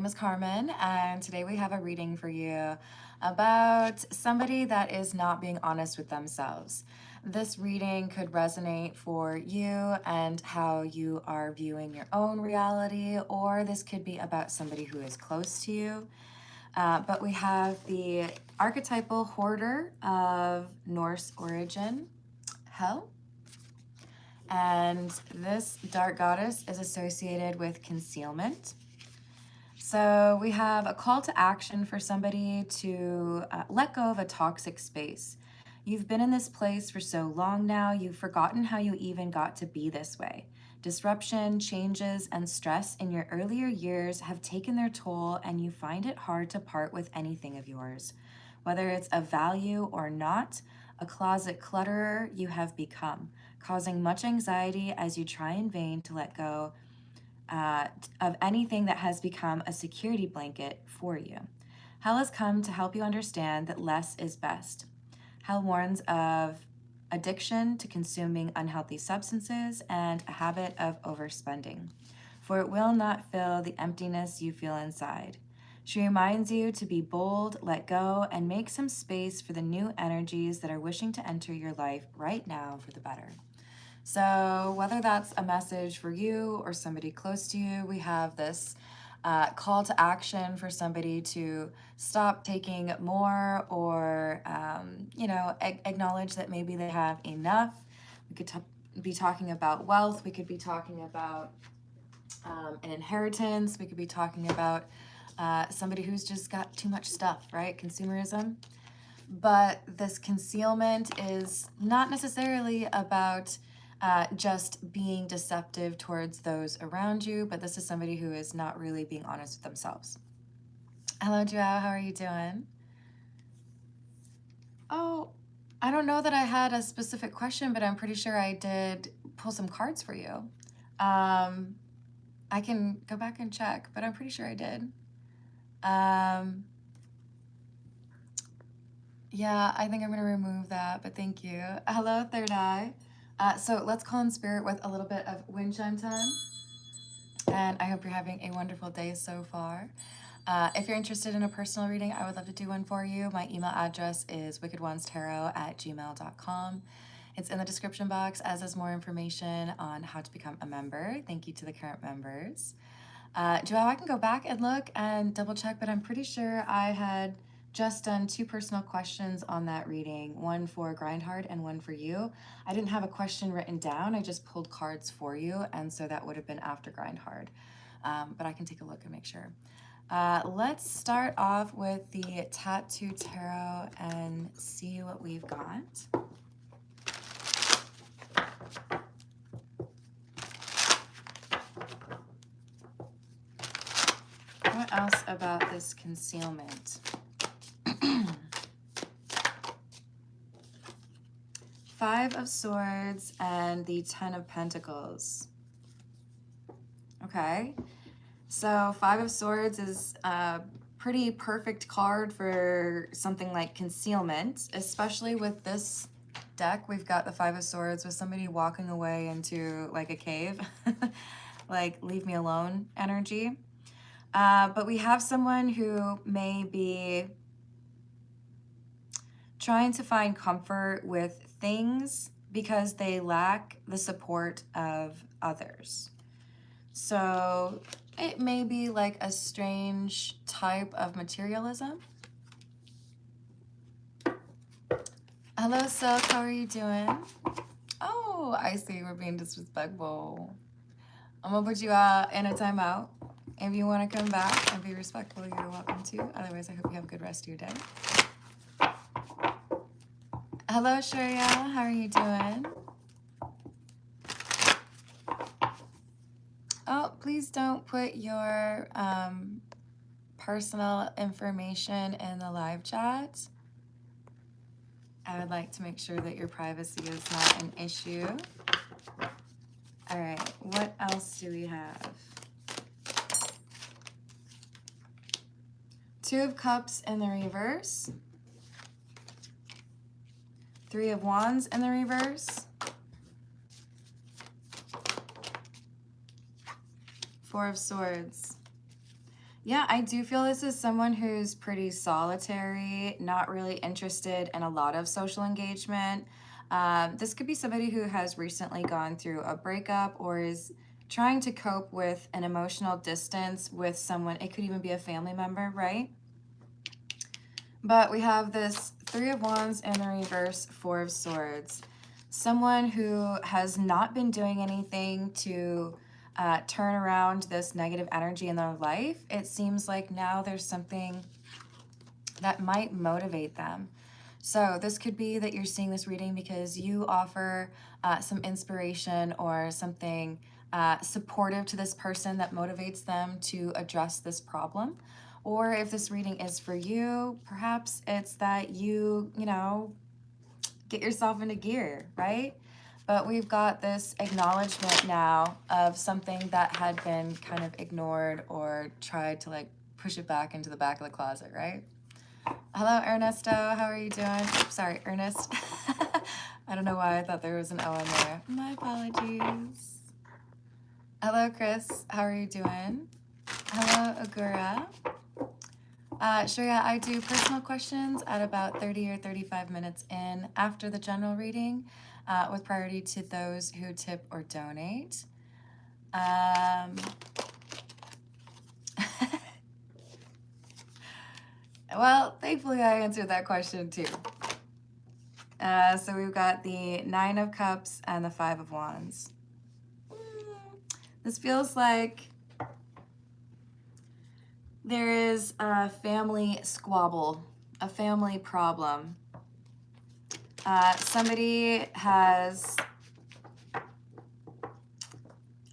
Name is Carmen, and today we have a reading for you about somebody that is not being honest with themselves. This reading could resonate for you and how you are viewing your own reality, or this could be about somebody who is close to you. But we have the archetypal hoarder of Norse origin, Hel. And this dark goddess is associated with concealment. So we have a call to action for somebody to let go of a toxic space. You've been in this place for so long now, you've forgotten how you even got to be this way. Disruption, changes, and stress in your earlier years have taken their toll, and you find it hard to part with anything of yours. Whether it's of value or not, a closet clutterer you have become, causing much anxiety as you try in vain to let go of anything that has become a security blanket for you. Hell has come to help you understand that less is best. Hell warns of addiction to consuming unhealthy substances and a habit of overspending, for it will not fill the emptiness you feel inside. She reminds you to be bold, let go, and make some space for the new energies that are wishing to enter your life right now for the better. So whether that's a message for you or somebody close to you, we have this call to action for somebody to stop taking more, or, acknowledge that maybe they have enough. We could be talking about wealth. We could be talking about an inheritance. We could be talking about somebody who's just got too much stuff, right? Consumerism. But this concealment is not necessarily about just being deceptive towards those around you, but this is somebody who is not really being honest with themselves. Hello, Joao. How are you doing? Oh, I don't know that I had a specific question, but I'm pretty sure I did pull some cards for you. I can go back and check, but I'm pretty sure I did. Yeah, I think I'm going to remove that, but thank you. Hello, third eye. So let's call in spirit with a little bit of wind chime time. And I hope you're having a wonderful day so far. If you're interested in a personal reading, I would love to do one for you. My email address is wickedonestarot@gmail.com. It's in the description box, as is more information on how to become a member. Thank you to the current members. Joelle, I can go back and look and double check, but I'm pretty sure I had just done 2 personal questions on that reading, one for Grindhard and one for you. I didn't have a question written down, I just pulled cards for you, and so that would have been after Grindhard. But I can take a look and make sure. Let's start off with the Tattoo Tarot and see what we've got. What else about this concealment? Five of Swords and the Ten of Pentacles. Okay, so Five of Swords is a pretty perfect card for something like concealment, especially with this deck. We've got the Five of Swords with somebody walking away into like a cave, like leave me alone energy. But we have someone who may be trying to find comfort with things because they lack the support of others. So it may be like a strange type of materialism. Hello, Silk. How are you doing? Oh, I see. We're being disrespectful. I'm gonna put you in a timeout. If you want to come back and be respectful, you're welcome to. Otherwise, I hope you have a good rest of your day. Hello, Shreya. How are you doing? Oh, please don't put your personal information in the live chat. I would like to make sure that your privacy is not an issue. All right, what else do we have? Two of Cups in the reverse. Three of Wands in the reverse. Four of Swords. Yeah, I do feel this is someone who's pretty solitary, not really interested in a lot of social engagement. This could be somebody who has recently gone through a breakup or is trying to cope with an emotional distance with someone. It could even be a family member, right? But we have this Three of Wands in the reverse, Four of Swords. Someone who has not been doing anything to turn around this negative energy in their life. It seems like now there's something that might motivate them. So this could be that you're seeing this reading because you offer some inspiration or something supportive to this person that motivates them to address this problem. Or if this reading is for you, perhaps it's that you know, get yourself into gear, right? But we've got this acknowledgement now of something that had been kind of ignored or tried to like push it back into the back of the closet, right? Hello, Ernesto. How are you doing? Oops, sorry, Ernest. I don't know why I thought there was an O in there. My apologies. Hello, Chris. How are you doing? Hello, Agura. Sure, yeah, I do personal questions at about 30 or 35 minutes in after the general reading, with priority to those who tip or donate. Well, thankfully I answered that question too. So we've got the Nine of Cups and the Five of Wands. This feels like there is a family squabble, a family problem. Somebody has,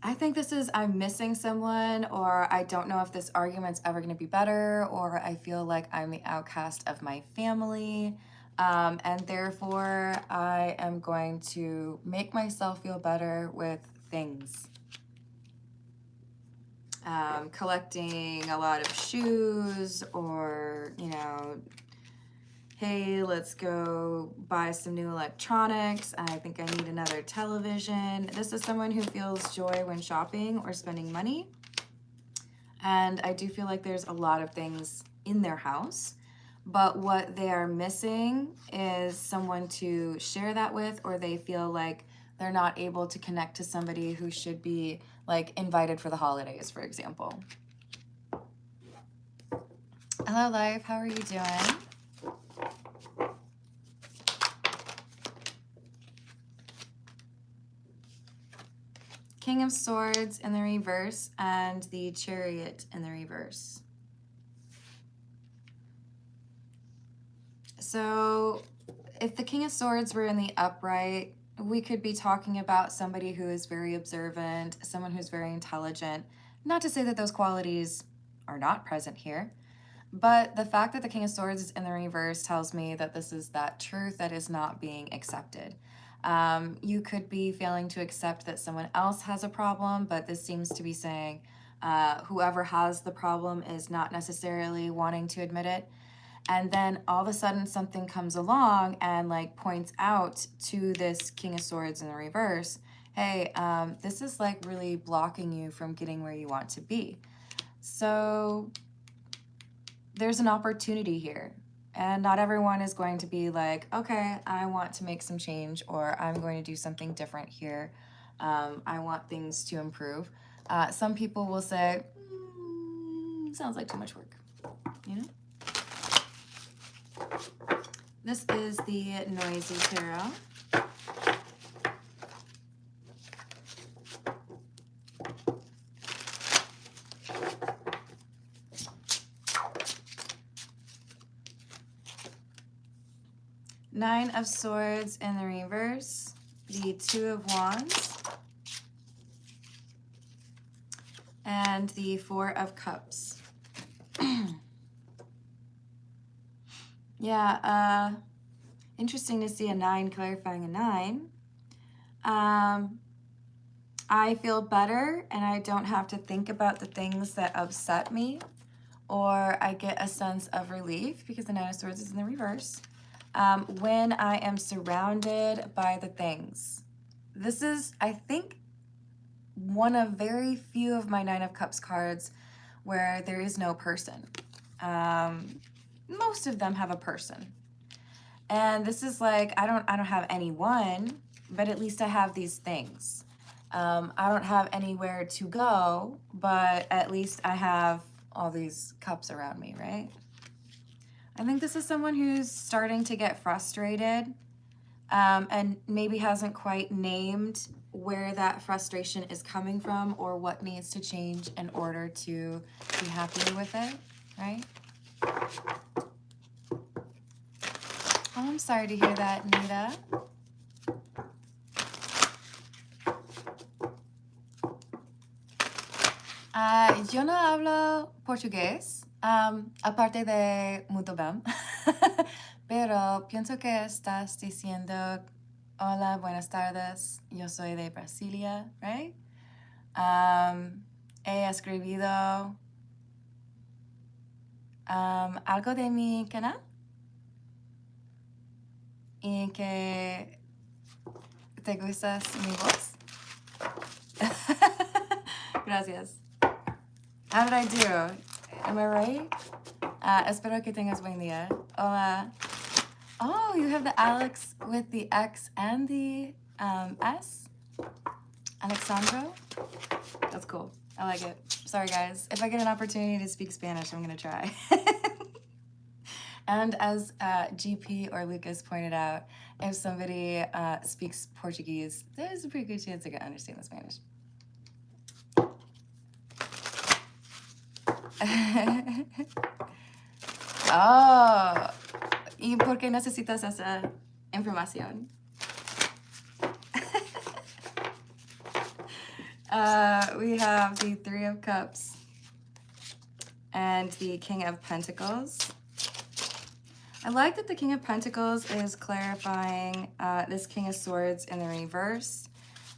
I think this is, I'm missing someone, or I don't know if this argument's ever going to be better, or I feel like I'm the outcast of my family. And therefore, I am going to make myself feel better with things. Collecting a lot of shoes, or, you know, hey, let's go buy some new electronics. I think I need another television. This is someone who feels joy when shopping or spending money. And I do feel like there's a lot of things in their house, but what they are missing is someone to share that with, or they feel like they're not able to connect to somebody who should be like invited for the holidays, for example. Hello, Life. How are you doing? King of Swords in the reverse and the Chariot in the reverse. So if the King of Swords were in the upright, we could be talking about somebody who is very observant, someone who's very intelligent. Not to say that those qualities are not present here, but the fact that the King of Swords is in the reverse tells me that this is that truth that is not being accepted. You could be failing to accept that someone else has a problem, but this seems to be saying whoever has the problem is not necessarily wanting to admit it. And then all of a sudden something comes along and like points out to this King of Swords in the reverse, hey, this is like really blocking you from getting where you want to be. So there's an opportunity here. And not everyone is going to be like, okay, I want to make some change, or I'm going to do something different here. I want things to improve. Some people will say, sounds like too much work, you know? This is the Noisy Tarot. Nine of Swords in the reverse, the Two of Wands, and the Four of Cups. Yeah, interesting to see a 9 clarifying a 9. I feel better and I don't have to think about the things that upset me, or I get a sense of relief because the 9 of Swords is in the reverse. When I am surrounded by the things. This is, I think, one of very few of my Nine of Cups cards where there is no person. Most of them have a person. And this is like, I don't have anyone, but at least I have these things. I don't have anywhere to go, but at least I have all these cups around me, right? I think this is someone who's starting to get frustrated, and maybe hasn't quite named where that frustration is coming from or what needs to change in order to be happy with it, right? Oh, I'm sorry to hear that, Nita. Yo no hablo portugués, aparte de muito bem, pero pienso que estás diciendo, hola, buenas tardes, yo soy de Brasilia, right? He escribido algo de mi canal y que te gustas mi voz. Gracias. How did I do? Am I right? Espero que tengas buen día. Hola. Oh, you have the Alex with the X and the S? Alexandro? That's cool. I like it. Sorry, guys. If I get an opportunity to speak Spanish, I'm going to try. And as GP or Lucas pointed out, if somebody speaks Portuguese, there's a pretty good chance they're going to understand the Spanish. Oh, ¿y por qué necesitas esa información? We have the Three of Cups and the King of Pentacles. I like that the King of Pentacles is clarifying this King of Swords in the reverse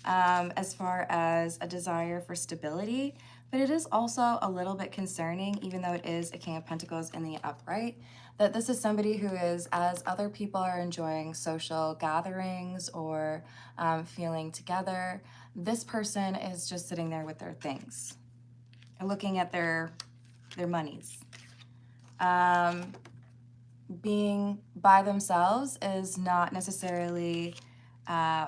as far as a desire for stability, but it is also a little bit concerning, even though it is a King of Pentacles in the upright, that this is somebody who is, as other people are enjoying social gatherings or feeling together, this person is just sitting there with their things, looking at their monies. Being by themselves is not necessarily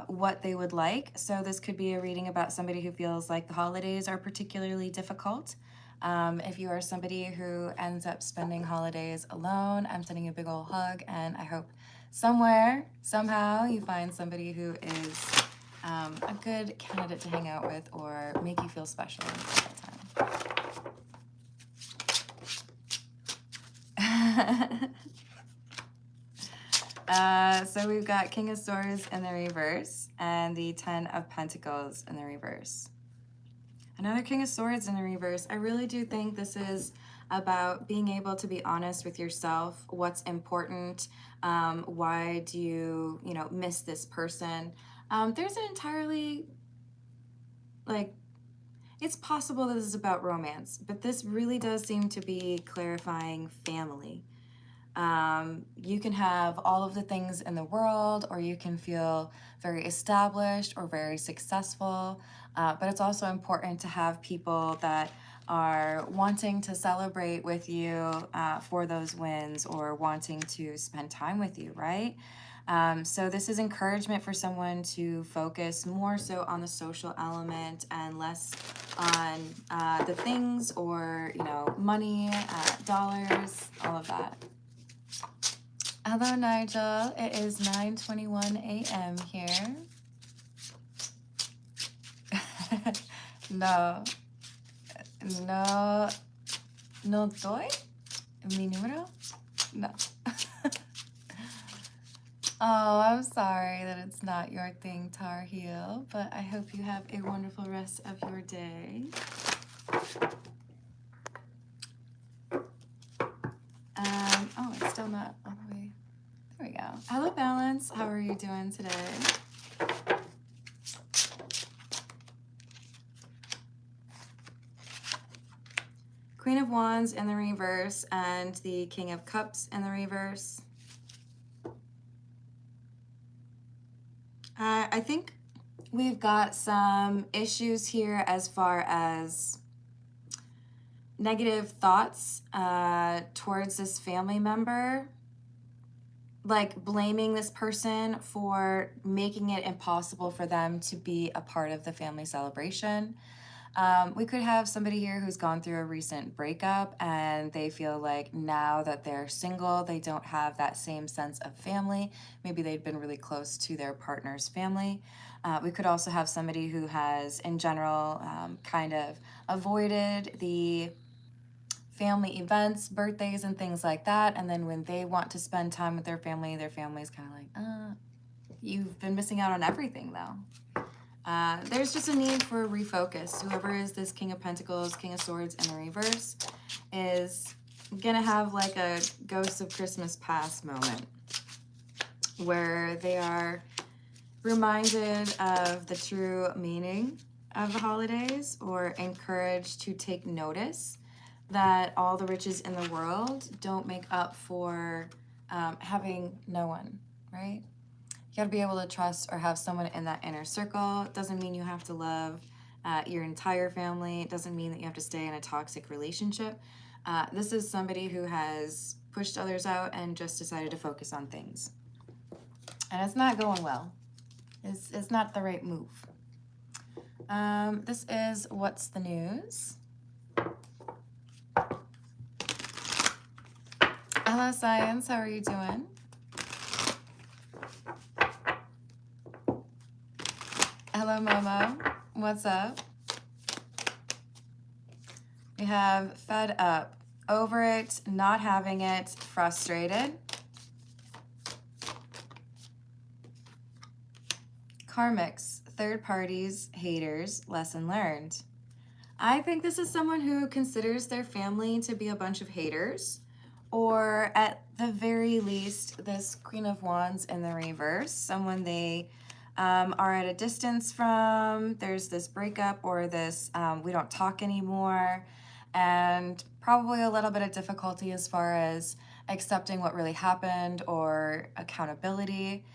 what they would like. So this could be a reading about somebody who feels like the holidays are particularly difficult. If you are somebody who ends up spending holidays alone, I'm sending you a big old hug, and I hope somewhere, somehow, you find somebody who is a good candidate to hang out with or make you feel special at that time. So we've got King of Swords in the reverse and the Ten of Pentacles in the reverse. Another King of Swords in the reverse. I really do think this is about being able to be honest with yourself. What's important? Why do you miss this person? There's an entirely, it's possible that this is about romance, but this really does seem to be clarifying family. You can have all of the things in the world, or you can feel very established or very successful, but it's also important to have people that are wanting to celebrate with you for those wins or wanting to spend time with you, right? So this is encouragement for someone to focus more so on the social element and less on the things or, money, dollars, all of that. Hello, Nigel. It is 9:21 a.m. here. No doy mi número? No. Oh, I'm sorry that it's not your thing, Tar Heel, but I hope you have a wonderful rest of your day. Oh, it's still not all the way. There we go. Hello, Balance. How are you doing today? Queen of Wands in the reverse and the King of Cups in the reverse. I think we've got some issues here as far as negative thoughts towards this family member, like blaming this person for making it impossible for them to be a part of the family celebration. We could have somebody here who's gone through a recent breakup and they feel like now that they're single, they don't have that same sense of family. Maybe they've been really close to their partner's family. We could also have somebody who has, in general, kind of avoided the family events, birthdays, and things like that. And then when they want to spend time with their family's kind of like, you've been missing out on everything though. There's just a need for a refocus. Whoever is this King of Pentacles, King of Swords in the reverse is gonna have like a Ghost of Christmas Past moment where they are reminded of the true meaning of the holidays, or encouraged to take notice that all the riches in the world don't make up for having no one, right? You gotta be able to trust or have someone in that inner circle. It doesn't mean you have to love your entire family. It doesn't mean that you have to stay in a toxic relationship. This is somebody who has pushed others out and just decided to focus on things. And it's not going well. It's not the right move. This is What's the News? Hello, Science. How are you doing? Hello, Momo. What's up? We have fed up, over it, not having it, frustrated. Karmics, third parties, haters, lesson learned. I think this is someone who considers their family to be a bunch of haters, or at the very least, this Queen of Wands in the reverse, someone they are at a distance from. There's this breakup or this we don't talk anymore, and probably a little bit of difficulty as far as accepting what really happened or accountability.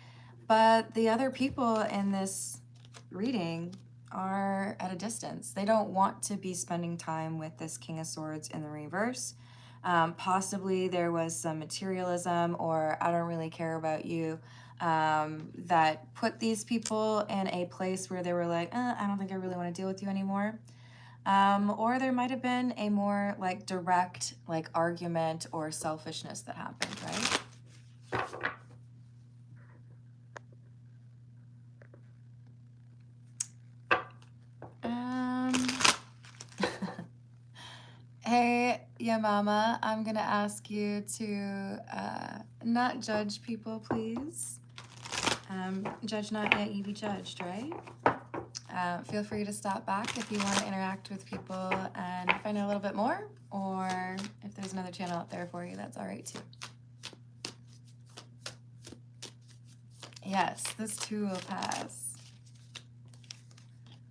But the other people in this reading are at a distance. They don't want to be spending time with this King of Swords in the reverse. Possibly there was some materialism or I don't really care about you that put these people in a place where they were like, I don't think I really want to deal with you anymore. Or there might have been a more like direct like argument or selfishness that happened, right? Hey, yeah, Mama, I'm gonna ask you to not judge people, please. Judge not, yet ye be judged, right? Feel free to stop back if you want to interact with people and find out a little bit more, or if there's another channel out there for you, that's all right too. Yes, this too will pass.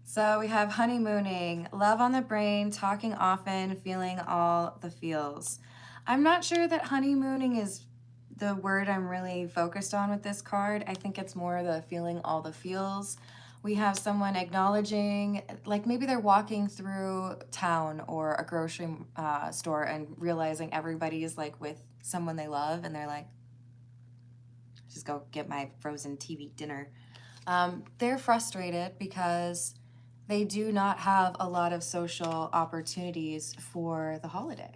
So we have honeymooning, love on the brain, talking often, feeling all the feels. I'm not sure that honeymooning is the word I'm really focused on with this card. I think it's more the feeling all the feels. We have someone acknowledging, like maybe they're walking through town or a grocery store and realizing everybody is like with someone they love and they're like, just go get my frozen TV dinner. They're frustrated because they do not have a lot of social opportunities for the holiday.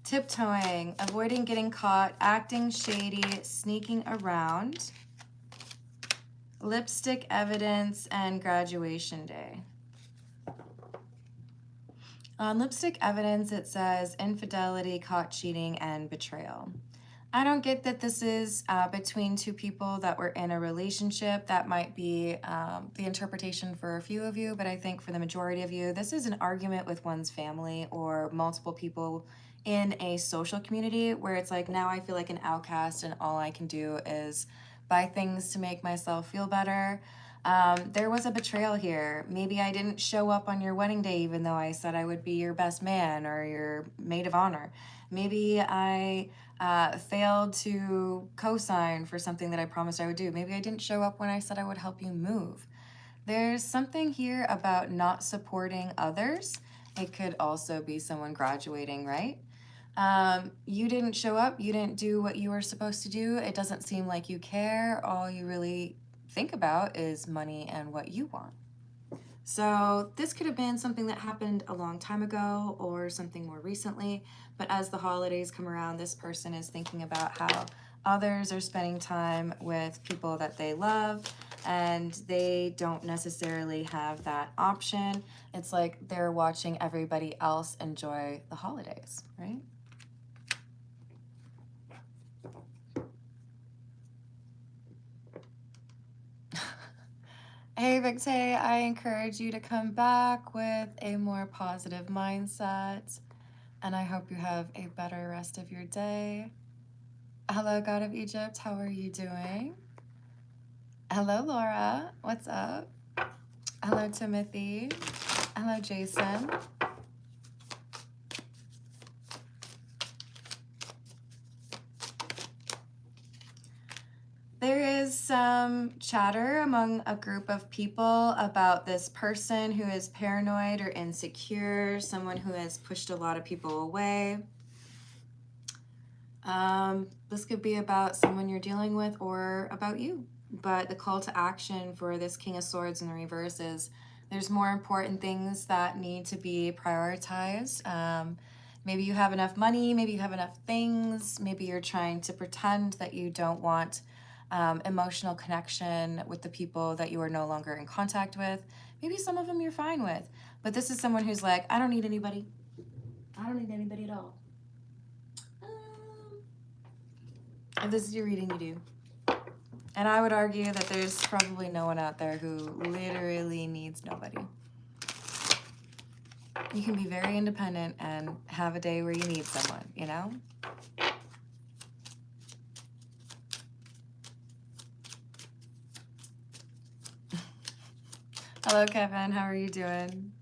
Tiptoeing, avoiding getting caught, acting shady, sneaking around. Lipstick evidence and graduation day. On lipstick evidence, it says infidelity, caught cheating, and betrayal. I don't get that this is between two people that were in a relationship. That might be the interpretation for a few of you, but I think for the majority of you, this is an argument with one's family or multiple people in a social community where it's like, now I feel like an outcast and all I can do is buy things to make myself feel better. There was a betrayal here. Maybe I didn't show up on your wedding day even though I said I would be your best man or your maid of honor. Maybe I failed to co-sign for something that I promised I would do. Maybe I didn't show up when I said I would help you move. There's something here about not supporting others. It could also be someone graduating, right? You didn't show up, you didn't do what you were supposed to do. It doesn't seem like you care. All you really think about is money and what you want. So this could have been something that happened a long time ago or something more recently, but as the holidays come around, this person is thinking about how others are spending time with people that they love and they don't necessarily have that option. It's like they're watching everybody else enjoy the holidays, right? Hey, Victor, I encourage you to come back with a more positive mindset, and I hope you have a better rest of your day. Hello, God of Egypt, how are you doing? Hello, Laura, what's up? Hello, Timothy. Hello, Jason. There is some chatter among a group of people about this person who is paranoid or insecure, someone who has pushed a lot of people away. This could be about someone you're dealing with or about you. But the call to action for this King of Swords in the reverse is there's more important things that need to be prioritized. Maybe you have enough money, maybe you have enough things, maybe you're trying to pretend that you don't want emotional connection with the people that you are no longer in contact with. Maybe some of them you're fine with. But this is someone who's like, I don't need anybody. I don't need anybody at all. If this is your reading, you do. And I would argue that there's probably no one out there who literally needs nobody. You can be very independent and have a day where you need someone, you know? Hello, Kevin. How are you doing?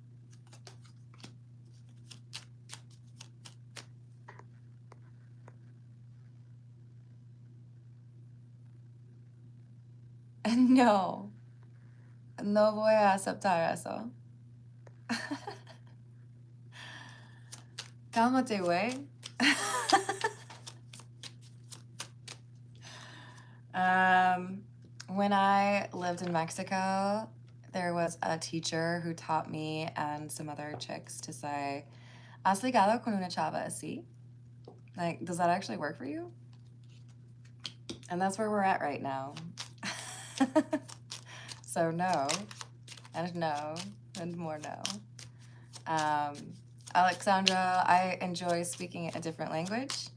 No. No voy a aceptar eso. Cálmate, güey. When I lived in Mexico, there was a teacher who taught me and some other chicks to say, ¿Has ligado con una chava así? Like, does that actually work for you? And that's where we're at right now. So no, and no, and more no. Alexandra, I enjoy speaking a different language.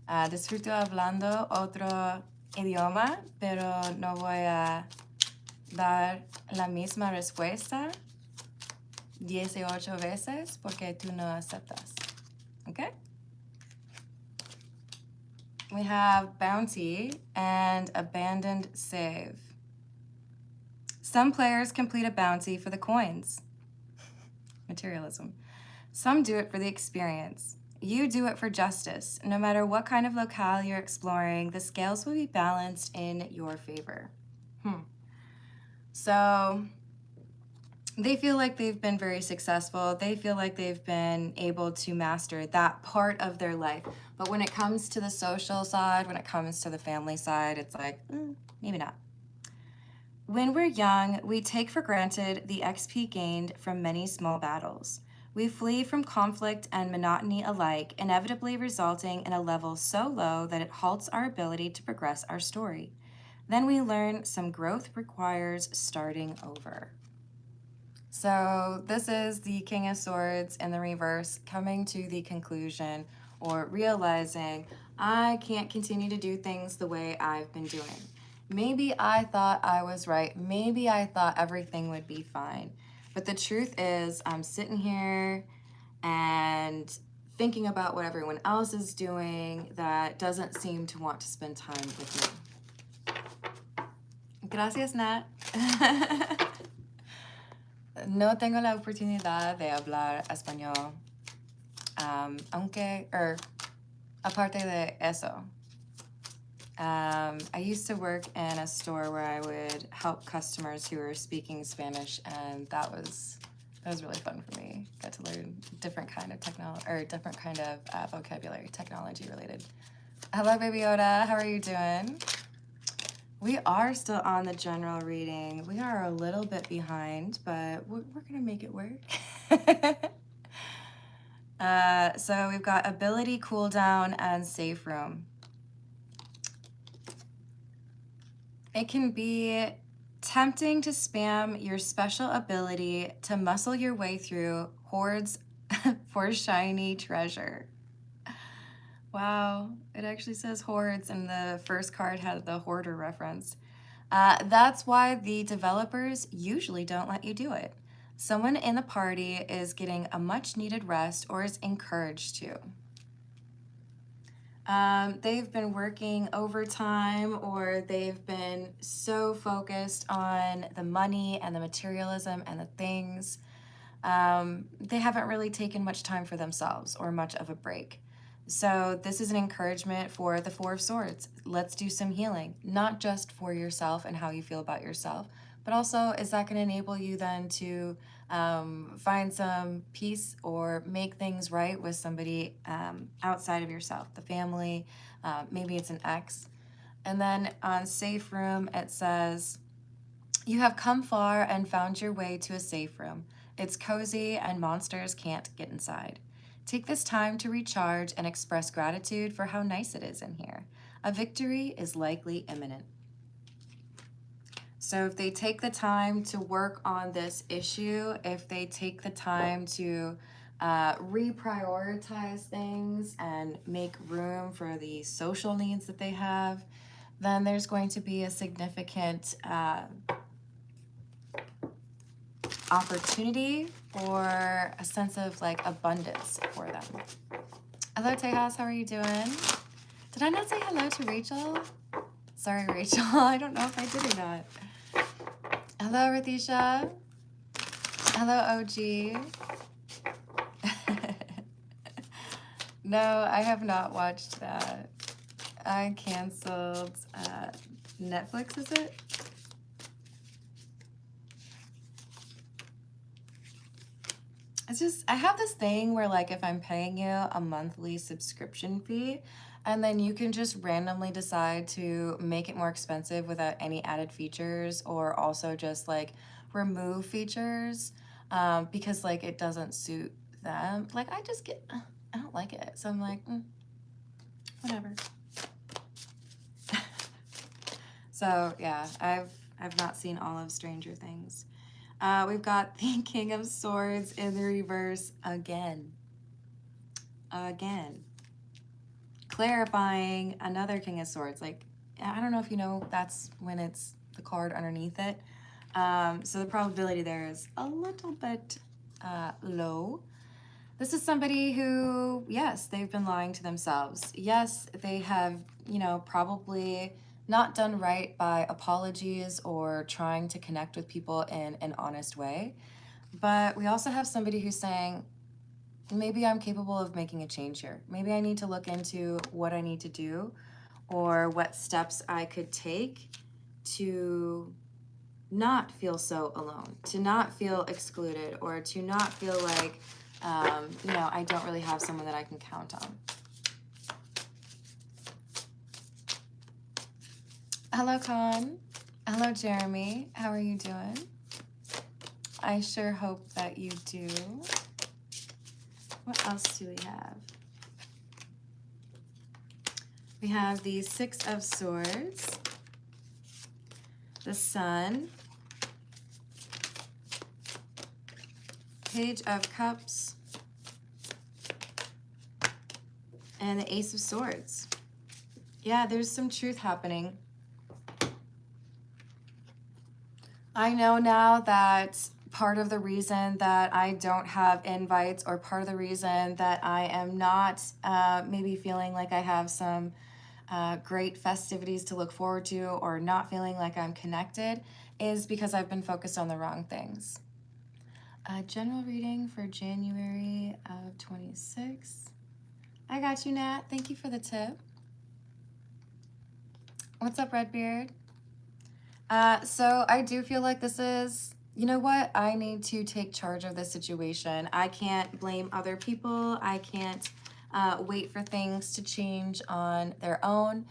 Disfruto hablando otro idioma, pero no voy a dar la misma respuesta 18 veces porque tú no aceptas. Okay? We have bounty and abandoned save. Some players complete a bounty for the coins. Materialism. Some do it for the experience. You do it for justice. No matter what kind of locale you're exploring, the scales will be balanced in your favor. So they feel like they've been very successful. They feel like they've been able to master that part of their life. But when it comes to the social side, when it comes to the family side, it's like, maybe not. When we're young, we take for granted the XP gained from many small battles. We flee from conflict and monotony alike, inevitably resulting in a level so low that it halts our ability to progress our story. Then we learn some growth requires starting over. So this is the King of Swords in the reverse, coming to the conclusion or realizing I can't continue to do things the way I've been doing. Maybe I thought I was right. Maybe I thought everything would be fine. But the truth is, I'm sitting here and thinking about what everyone else is doing that doesn't seem to want to spend time with me. Gracias, Nat. No tengo la oportunidad de hablar español. Aparte de eso. I used to work in a store where I would help customers who were speaking Spanish, and that was really fun for me. Got to learn different kind of technology, or different kind of vocabulary, technology related. Hello, Baby Yoda. How are you doing? We are still on the general reading. We are a little bit behind, but we're gonna make it work. So we've got ability, cooldown, and safe room. It can be tempting to spam your special ability to muscle your way through hordes for shiny treasure. Wow, it actually says hordes, and the first card had the hoarder reference. That's why the developers usually don't let you do it. Someone in the party is getting a much needed rest or is encouraged to. They've been working overtime, or they've been so focused on the money and the materialism and the things. They haven't really taken much time for themselves or much of a break. So this is an encouragement for the Four of Swords. Let's do some healing, not just for yourself and how you feel about yourself, but also, is that going to enable you then to find some peace or make things right with somebody outside of yourself, the family, maybe it's an ex. And then on safe room, it says, you have come far and found your way to a safe room. It's cozy and monsters can't get inside. Take this time to recharge and express gratitude for how nice it is in here. A victory is likely imminent. So if they take the time to work on this issue, if they take the time to reprioritize things and make room for the social needs that they have, then there's going to be a significant opportunity or a sense of like abundance for them. Hello, Tejas, how are you doing? Did I not say hello to Rachel? Sorry, Rachel, I don't know if I did or not. Hello, Radisha. Hello, OG. No, I have not watched that. I canceled Netflix, is it? It's just, I have this thing where like if I'm paying you a monthly subscription fee, and then you can just randomly decide to make it more expensive without any added features, or also just like remove features because like it doesn't suit them. Like I don't like it. So I'm like, whatever. So yeah, I've not seen all of Stranger Things. We've got the King of Swords in the reverse again. Clarifying another King of Swords. Like, I don't know if you know, that's when it's the card underneath it. So the probability there is a little bit low. This is somebody who, yes, they've been lying to themselves. Yes, they have, probably not done right by apologies or trying to connect with people in an honest way. But we also have somebody who's saying, maybe I'm capable of making a change here. Maybe I need to look into what I need to do or what steps I could take to not feel so alone, to not feel excluded, or to not feel like, I don't really have someone that I can count on. Hello, Con. Hello, Jeremy. How are you doing? I sure hope that you do. What else do we have? We have the Six of Swords, the Sun, Page of Cups, and the Ace of Swords. Yeah, there's some truth happening. I know now that part of the reason that I don't have invites, or part of the reason that I am not maybe feeling like I have some great festivities to look forward to, or not feeling like I'm connected, is because I've been focused on the wrong things. General reading for January of 26. I got you, Nat. Thank you for the tip. What's up, Redbeard? So I do feel like this is, you know what? I need to take charge of this situation. I can't blame other people. I can't wait for things to change on their own.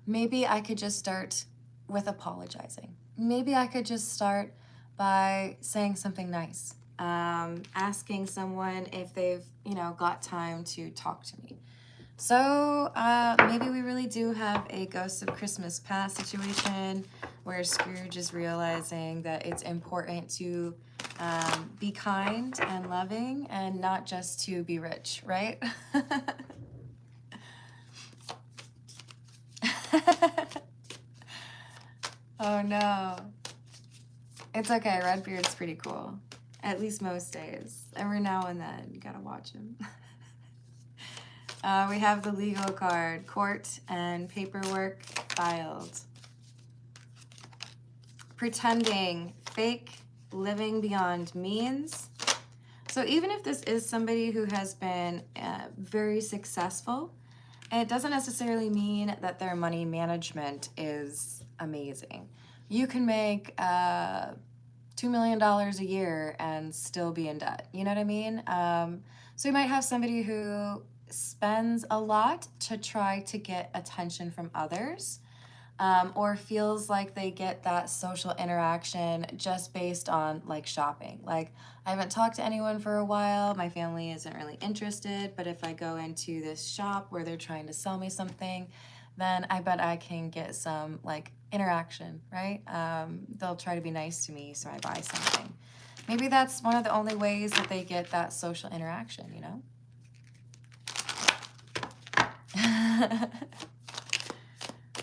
Maybe I could just start with apologizing. Maybe I could just start by saying something nice, asking someone if they've, got time to talk to me. So maybe we really do have a Ghost of Christmas Past situation where Scrooge is realizing that it's important to be kind and loving and not just to be rich, right? Oh no. It's okay, Redbeard's pretty cool. At least most days. Every now and then, you gotta watch him. We have the legal card, court and paperwork filed. Pretending, fake, living beyond means. So even if this is somebody who has been very successful, it doesn't necessarily mean that their money management is amazing. You can make $2 million a year and still be in debt. You know what I mean? So you might have somebody who spends a lot to try to get attention from others, or feels like they get that social interaction just based on like shopping. Like, I haven't talked to anyone for a while, my family isn't really interested, but if I go into this shop where they're trying to sell me something, then I bet I can get some like interaction, right? They'll try to be nice to me, so I buy something. Maybe that's one of the only ways that they get that social interaction, you know?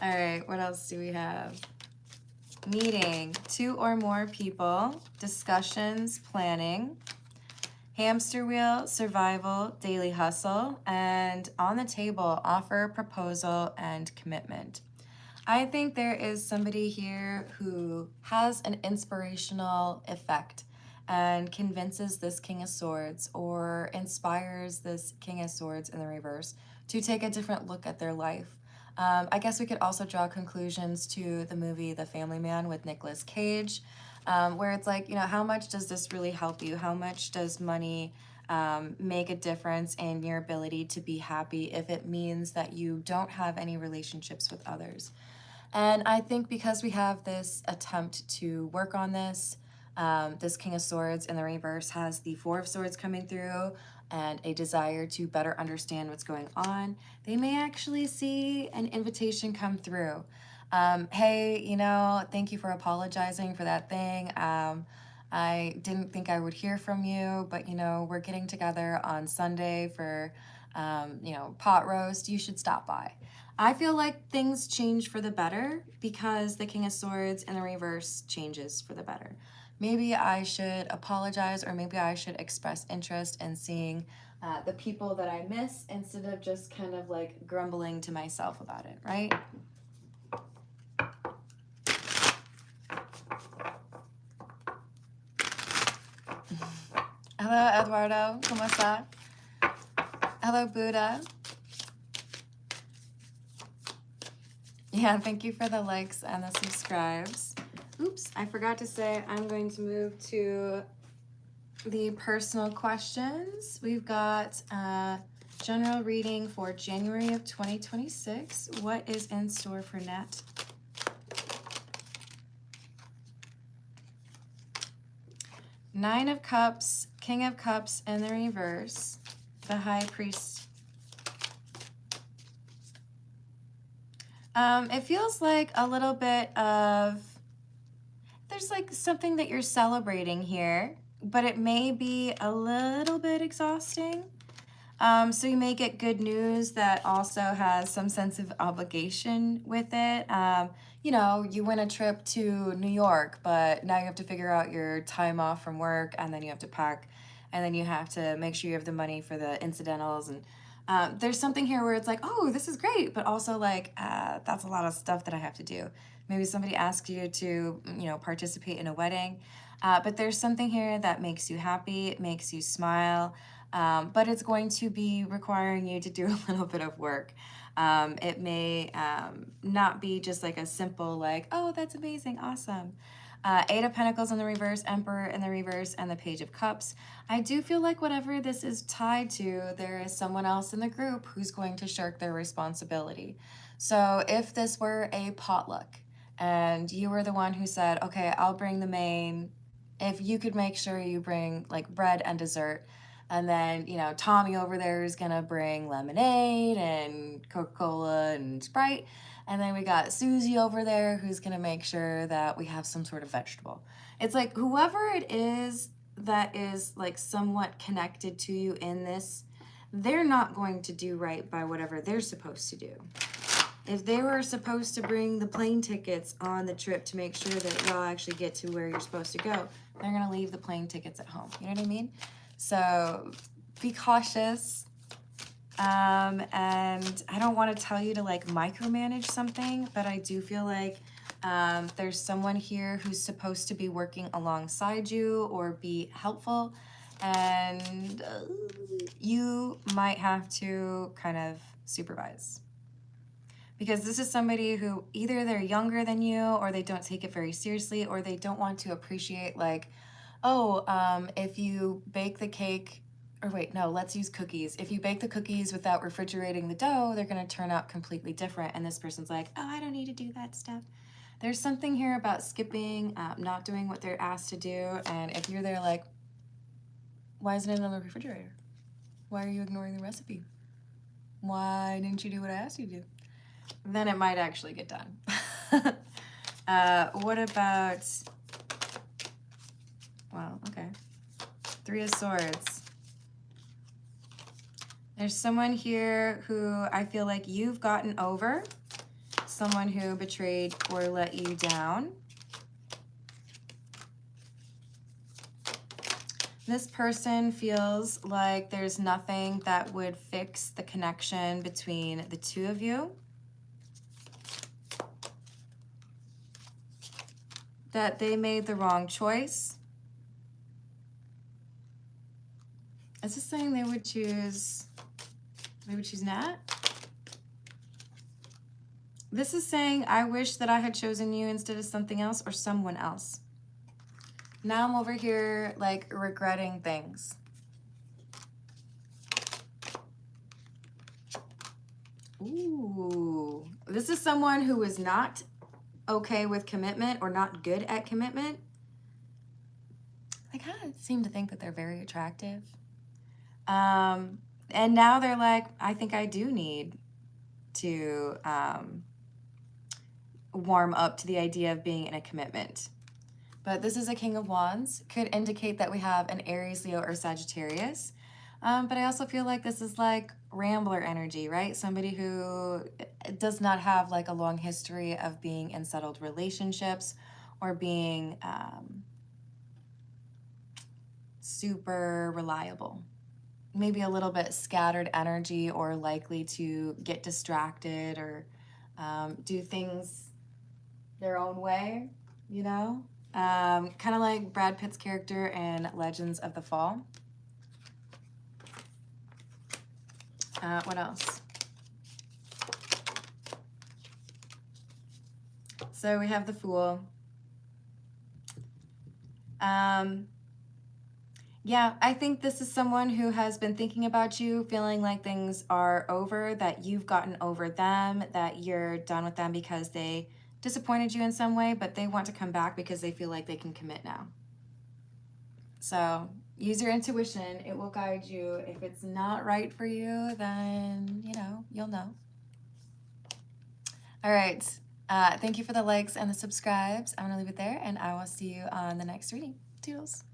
All right, what else do we have? Meeting, 2 or more people, discussions, planning, hamster wheel, survival, daily hustle, and on the table, offer, proposal, and commitment. I think there is somebody here who has an inspirational effect and convinces this King of Swords or inspires this King of Swords in the reverse to take a different look at their life. I guess we could also draw conclusions to the movie The Family Man with Nicolas Cage, where it's like, how much does this really help you? How much does money make a difference in your ability to be happy if it means that you don't have any relationships with others? And I think because we have this attempt to work on this, this King of Swords in the reverse has the Four of Swords coming through and a desire to better understand what's going on, they may actually see an invitation come through. Hey, thank you for apologizing for that thing. I didn't think I would hear from you, but, we're getting together on Sunday for, pot roast. You should stop by. I feel like things change for the better because the King of Swords in the reverse changes for the better. Maybe I should apologize, or maybe I should express interest in seeing the people that I miss instead of just kind of like grumbling to myself about it, right? Hello, Eduardo. ¿Cómo está? Hello, Buddha. Yeah, thank you for the likes and the subscribes. Oops, I forgot to say I'm going to move to the personal questions. We've got general reading for January of 2026. What is in store for Nat? Nine of Cups, King of Cups in the reverse, the High Priest. It feels like a little bit of, there's like something that you're celebrating here, but it may be a little bit exhausting. So you may get good news that also has some sense of obligation with it. You win a trip to New York, but now you have to figure out your time off from work, and then you have to pack, and then you have to make sure you have the money for the incidentals. And there's something here where it's like, oh, this is great, but also like, that's a lot of stuff that I have to do. Maybe somebody asks you to, participate in a wedding, but there's something here that makes you happy, it makes you smile. but it's going to be requiring you to do a little bit of work. It may not be just like a simple like, oh, that's amazing, awesome. Eight of Pentacles in the reverse, Emperor in the reverse, and the Page of Cups. I do feel like whatever this is tied to, there is someone else in the group who's going to shirk their responsibility. So if this were a potluck and you were the one who said, okay, I'll bring the main, if you could make sure you bring like bread and dessert, and then, you know, Tommy over there is gonna bring lemonade and Coca-Cola and Sprite. And then we got Susie over there who's gonna make sure that we have some sort of vegetable. It's like whoever it is that is like somewhat connected to you in this, they're not going to do right by whatever they're supposed to do. If they were supposed to bring the plane tickets on the trip to make sure that y'all actually get to where you're supposed to go, they're gonna leave the plane tickets at home. You know what I mean? So be cautious. And I don't want to tell you to like micromanage something, but I do feel like there's someone here who's supposed to be working alongside you or be helpful, and you might have to kind of supervise. Because this is somebody who either they're younger than you, or they don't take it very seriously, or they don't want to appreciate like, oh, if you bake the cake, or wait, no, let's use cookies. If you bake the cookies without refrigerating the dough, they're gonna turn out completely different. And this person's like, oh, I don't need to do that stuff. There's something here about skipping, not doing what they're asked to do. And if you're there like, why isn't it in the refrigerator? Why are you ignoring the recipe? Why didn't you do what I asked you to do? Then it might actually get done. What about, well, okay. Three of Swords. There's someone here who I feel like you've gotten over, someone who betrayed or let you down. This person feels like there's nothing that would fix the connection between the two of you. That they made the wrong choice. Is this saying they would choose Nat? This is saying, I wish that I had chosen you instead of something else or someone else. Now I'm over here like regretting things. Ooh, this is someone who is not okay with commitment or not good at commitment. I kind of seem to think that they're very attractive. And now they're like, I think I do need to warm up to the idea of being in a commitment. But this is a King of Wands. Could indicate that we have an Aries, Leo, or Sagittarius. But I also feel like this is like Rambler energy, right? Somebody who does not have like a long history of being in settled relationships or being super reliable. Maybe a little bit scattered energy or likely to get distracted or do things their own way, you know? Kind of like Brad Pitt's character in Legends of the Fall. What else? So we have the Fool. Yeah, I think this is someone who has been thinking about you, feeling like things are over, that you've gotten over them, that you're done with them because they disappointed you in some way, but they want to come back because they feel like they can commit now. So use your intuition. It will guide you. If it's not right for you, then, you know, you'll know. All right. Thank you for the likes and the subscribes. I'm going to leave it there, and I will see you on the next reading. Toodles.